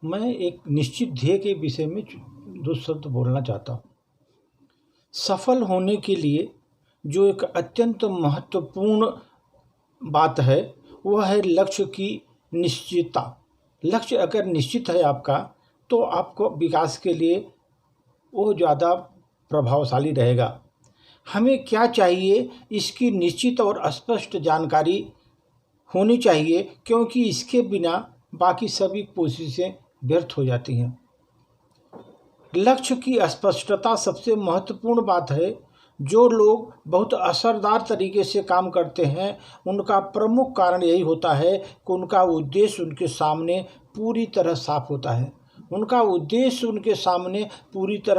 मैं एक निश्चित ध्येय के विषय में दो शब्द बोलना चाहता हूँ। सफल होने के लिए जो एक अत्यंत महत्वपूर्ण बात है वह है लक्ष्य की निश्चितता। लक्ष्य अगर निश्चित है आपका तो आपको विकास के लिए वो ज़्यादा प्रभावशाली रहेगा। हमें क्या चाहिए इसकी निश्चित और स्पष्ट जानकारी होनी चाहिए, क्योंकि इसके बिना बाकी सभी कोशिशें व्यर्थ हो जाती हैं। लक्ष्य की स्पष्टता सबसे महत्वपूर्ण बात है। जो लोग बहुत असरदार तरीके से काम करते हैं उनका प्रमुख कारण यही होता है कि उनका उद्देश्य उनके सामने पूरी तरह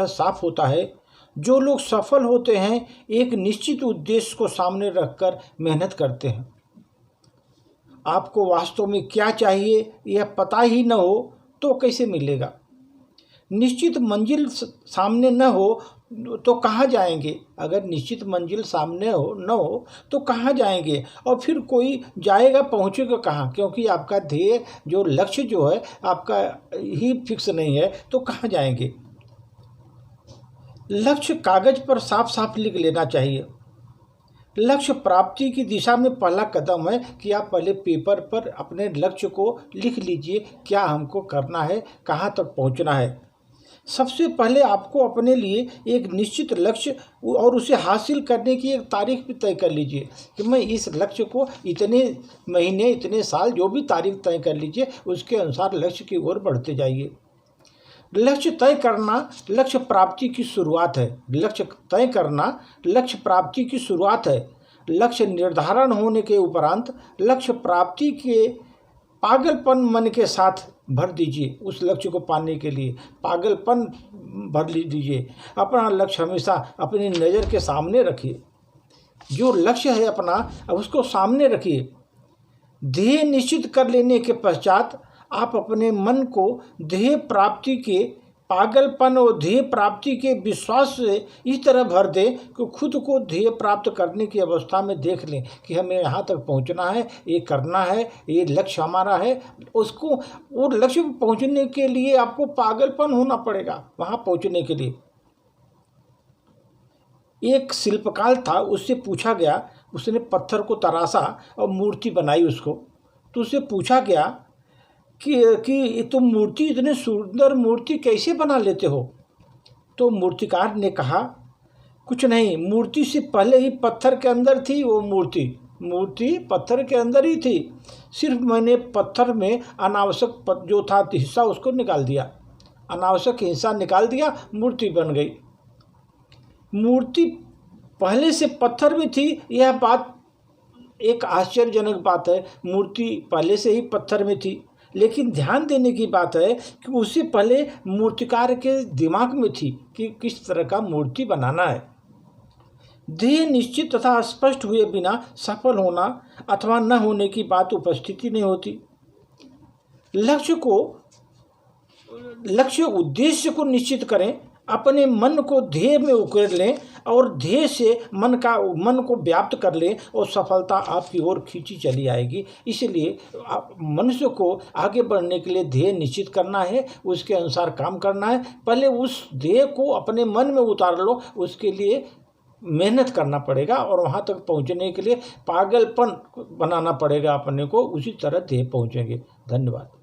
साफ होता है। जो लोग सफल होते हैं एक निश्चित उद्देश्य को सामने रखकर मेहनत करते हैं। आपको वास्तव में क्या चाहिए यह पता ही न हो तो कैसे मिलेगा। निश्चित मंजिल सामने न हो तो कहाँ जाएंगे। अगर निश्चित मंजिल सामने न हो तो कहाँ जाएंगे, और फिर कोई जाएगा पहुँचेगा कहाँ, क्योंकि आपका ध्येय जो लक्ष्य जो है आपका ही फिक्स नहीं है तो कहाँ जाएंगे। लक्ष्य कागज पर साफ साफ लिख लेना चाहिए। लक्ष्य प्राप्ति की दिशा में पहला कदम है कि आप पहले पेपर पर अपने लक्ष्य को लिख लीजिए। क्या हमको करना है, कहाँ तक पहुँचना है। सबसे पहले आपको अपने लिए एक निश्चित लक्ष्य और उसे हासिल करने की एक तारीख भी तय कर लीजिए कि मैं इस लक्ष्य को इतने महीने, इतने साल, जो भी तारीख तय कर लीजिए उसके अनुसार लक्ष्य की ओर बढ़ते जाइए। लक्ष्य तय करना लक्ष्य प्राप्ति की शुरुआत है। लक्ष्य निर्धारण होने के उपरांत लक्ष्य प्राप्ति के पागलपन मन के साथ भर दीजिए। उस लक्ष्य को पाने के लिए पागलपन भर दीजिए। अपना लक्ष्य हमेशा अपनी नज़र के सामने रखिए। जो लक्ष्य है अपना उसको सामने रखिए। ध्येय निश्चित कर लेने के पश्चात आप अपने मन को ध्येय प्राप्ति के पागलपन और ध्येय प्राप्ति के विश्वास से इस तरह भर दें कि खुद को ध्येय प्राप्त करने की अवस्था में देख लें कि हमें यहाँ तक पहुँचना है, ये करना है, ये लक्ष्य हमारा है। उसको वो लक्ष्य पर पहुँचने के लिए आपको पागलपन होना पड़ेगा। वहाँ पहुँचने के लिए एक शिल्पकार था, उससे पूछा गया, उसने पत्थर को तराशा और मूर्ति बनाई उसको। तो उससे पूछा गया कि तुम मूर्ति, इतने सुंदर मूर्ति कैसे बना लेते हो। तो मूर्तिकार ने कहा कुछ नहीं, मूर्ति से पहले ही पत्थर के अंदर थी। वो मूर्ति पत्थर के अंदर ही थी। सिर्फ मैंने पत्थर में अनावश्यक जो था हिस्सा उसको निकाल दिया, अनावश्यक हिस्सा निकाल दिया, मूर्ति बन गई। मूर्ति पहले से पत्थर में थी, यह बात एक आश्चर्यजनक बात है। मूर्ति पहले से ही पत्थर में थी, लेकिन ध्यान देने की बात है कि उससे पहले मूर्तिकार के दिमाग में थी कि किस तरह का मूर्ति बनाना है। ध्येय निश्चित तथा स्पष्ट हुए बिना सफल होना अथवा न होने की बात उपस्थिति नहीं होती। लक्ष्य उद्देश्य को निश्चित करें, अपने मन को ध्येय में उकेर लें और ध्येय से मन को व्याप्त कर लें और सफलता आपकी ओर खींची चली आएगी। इसलिए मनुष्य को आगे बढ़ने के लिए ध्येय निश्चित करना है, उसके अनुसार काम करना है। पहले उस ध्येय को अपने मन में उतार लो, उसके लिए मेहनत करना पड़ेगा और वहाँ तक पहुँचने के लिए पागलपन बनाना पड़ेगा अपने को। उसी तरह ध्येय पहुँचेंगे। धन्यवाद।